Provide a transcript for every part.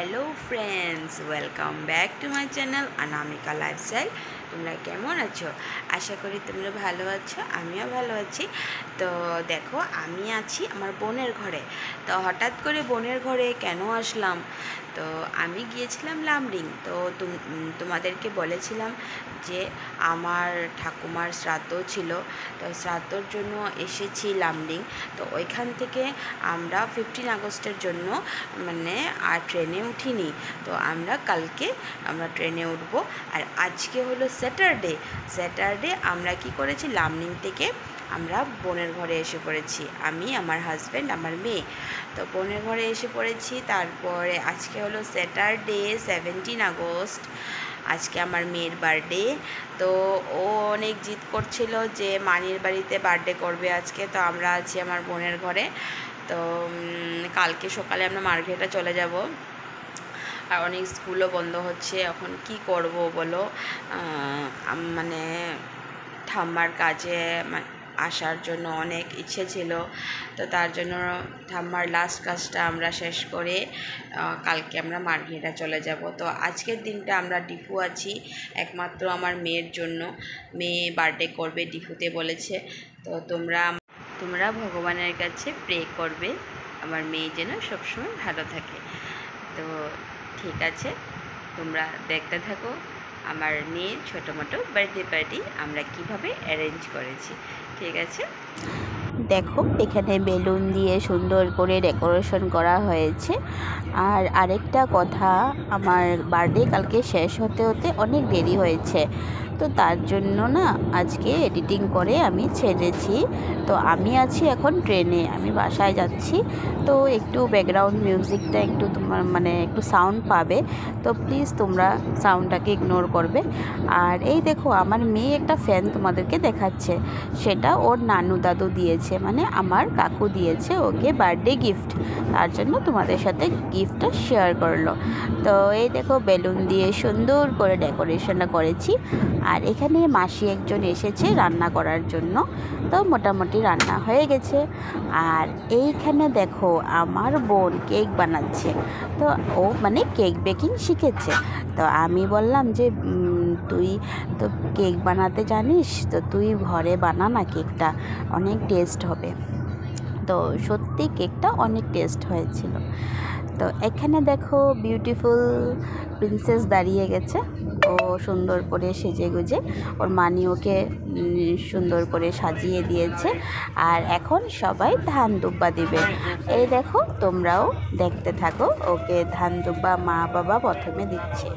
Hello friends, welcome back to my channel Anamika lifestyle. তোমরা কেমন আছো? আশা করি তোমরা ভালো আছো, আমিও ভালো আছি। তো দেখো, আমি আছি আমার বোনের ঘরে। তো হঠাৎ করে বোনের ঘরে কেন আসলাম? তো আমি গিয়েছিলাম লামডিং। তো তোমাদেরকে বলেছিলাম যে আমার ঠাকুমার শ্রাদ্ধ ছিল, তো শ্রাদ্ধর জন্য এসেছি লামডিং। তো ওইখান থেকে আমরা 15 আগস্টের জন্য আর ট্রেনে উঠিনি। তো কালকে আমরা ট্রেনে উঠবো। আর আজকে হলো স্যাটারডে আমরা কি করেছি, লামডিং থেকে আমরা বোনের ঘরে এসে পড়েছি। আমি, আমার হাজব্যান্ড, আমার মেয়ে। তো বোনের ঘরে এসে পড়েছি। তারপরে আজকে হলো স্যাটারডে 17 আগস্ট। আজকে আমার মেয়ের বার্থডে। তো ও অনেক জিদ করছিল যে মানির বাড়িতে বার্থডে করবে আজকে। তো আমরা আছি আমার বোনের ঘরে। তো কালকে সকালে আমরা মার্কেটে চলে যাব। আর অনেক স্কুলও বন্ধ হচ্ছে, এখন কি করব বলো? ঠাম্মার কাজে আসার জন্য অনেক ইচ্ছে ছিল। তো তার জন্য ঠাম্মার লাস্ট কাজটা আমরা শেষ করে কালকে আমরা মার্কেটে চলে যাব। তো আজকের দিনটা আমরা ডিফু আছি একমাত্র আমার মেয়ের জন্য। মেয়ে বার্থডে করবে, ডিফুতে বলেছে। তো তোমরা ভগবানের কাছে প্রে করবে আমার মেয়ে যেন সবসময় ভালো থাকে। তো ঠিক আছে, তোমরা দেখতে থাকো আমার মেয়ের ছোটো মোটো বার্থডে পার্টি আমরা কিভাবে অ্যারেঞ্জ করেছি। ঠিক আছে, দেখো এখানে বেলুন দিয়ে সুন্দর করে ডেকোরেশন করা হয়েছে। আর আরেকটা কথা, আমার বার্থডে কালকে শেষ হতে হতে অনেক দেরি হয়েছে। তো তার জন্য না আজকে এডিটিং করে আমি ছেড়েছি। তো আমি আছি এখন ট্রেনে, আমি বাসায় যাচ্ছি। তো একটু ব্যাকগ্রাউন্ড মিউজিকটা একটু তোমার একটু সাউন্ড পাবে। তো প্লিজ তোমরা সাউন্ডটাকে ইগনোর করবে। আর এই দেখো, আমার মেয়ে একটা ফ্যান তোমাদেরকে দেখাচ্ছে। সেটা ওর নানু দাদু দিয়েছে, আমার কাকু দিয়েছে ওকে বার্থডে গিফট। তার জন্য তোমাদের সাথে গিফটটা শেয়ার করলো। তো এই দেখো, বেলুন দিয়ে সুন্দর করে ডেকোরেশনটা করেছি। আর এখানে মাসি একজন এসেছে রান্না করার জন্য। তো মোটামুটি রান্না হয়ে গেছে। আর এইখানে দেখো, আমার বোন কেক বানাচ্ছে। তো ও কেক বেকিং শিখেছে। তো আমি বললাম যে তুই তো কেক বানাতে জানিস, তো তুই ঘরে বানা না, কেকটা অনেক টেস্ট হবে। তো সত্যি কেকটা অনেক টেস্ট হয়েছিল। তো এখানে দেখো, বিউটিফুল প্রিন্সেস দাঁড়িয়ে গেছে। ও সুন্দর করে সেজে গুজে, ওর মানি ওকে সুন্দর করে সাজিয়ে দিয়েছে। আর এখন সবাই ধান দুব্বা দিবে। এই দেখো, তোমরাও দেখতে থাকো, ওকে ধান দুব্বা মা বাবা প্রথমে দিচ্ছে।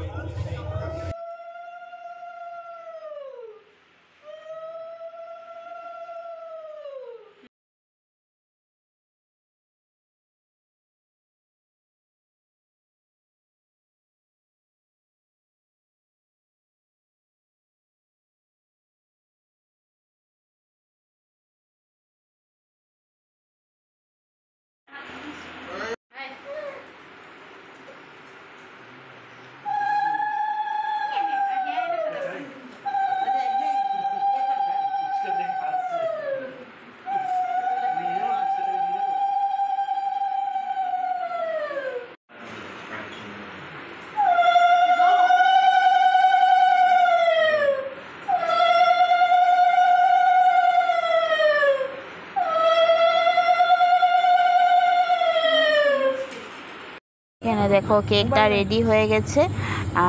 এখানে দেখো, কেকটা রেডি হয়ে গেছে।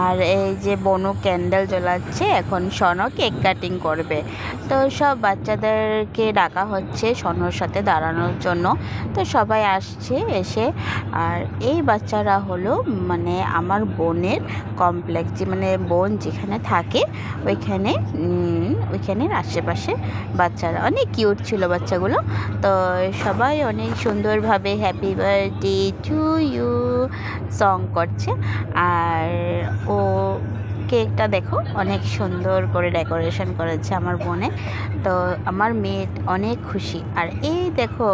আর এই যে বনু ক্যান্ডেল জ্বলাচ্ছে, এখন সনু কেক কাটিং করবে। তো সব বাচ্চাদেরকে ডাকা হচ্ছে সনুর সাথে দাঁড়ানোর জন্য। তো সবাই আসছে এসে। আর এই বাচ্চারা হলো আমার বোনের কমপ্লেক্স, যে বোন যেখানে থাকে ওইখানের আশেপাশে বাচ্চারা অনেক কিউট ছিল বাচ্চাগুলো। তো সবাই অনেক সুন্দরভাবে happy birthday to you song করছে। আর ও কেকটা দেখো অনেক সুন্দর করে ডেকোরেশন করেছে আমার বোনে। তো আমার মেয়ে অনেক খুশি। আর এই দেখো,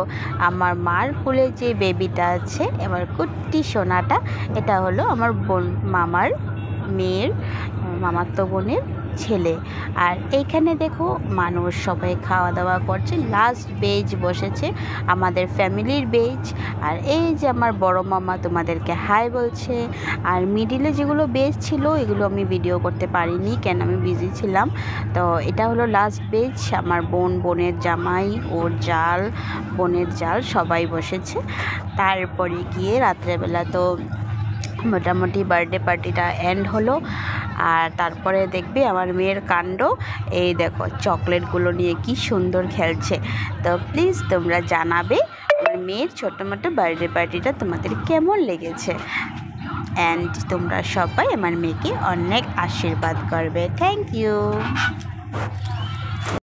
আমার মার কোলে যে বেবিটা আছে, আমার কুট্টি সোনাটা, এটা হলো আমার বোন, মামার মেয়ের মামাতো বোনের ছেলে। আর এইখানে দেখো মানুষ সবাই খাওয়া দাওয়া করছে, লাস্ট বেজ বসেছে আমাদের ফ্যামিলির বেজ। আর এই যে আমার বড় মামা তোমাদেরকে হাই বলছে। আর মিডিলে যেগুলো বেজ ছিল এগুলো আমি ভিডিও করতে পারিনি, কেন আমি বিজি ছিলাম। তো এটা হলো লাস্ট বেজ, আমার বোনের জামাই, ওর জাল, বোনের জাল সবাই বসেছে। তারপরে গিয়ে রাত্রেবেলা তো মোটামুটি বার্থডে পার্টিটা এন্ড হলো। আর তারপরে দেখবে আমার মেয়ের কাণ্ড, এই দেখো চকলেটগুলো নিয়ে কি সুন্দর খেলছে। তো প্লিজ তোমরা জানাবে আমার মেয়ের ছোটো মোটো বার্থডে পার্টিটা তোমাদের কেমন লেগেছে। অ্যান্ড তোমরা সবাই আমার মেয়েকে অনেক আশীর্বাদ করবে। Thank you.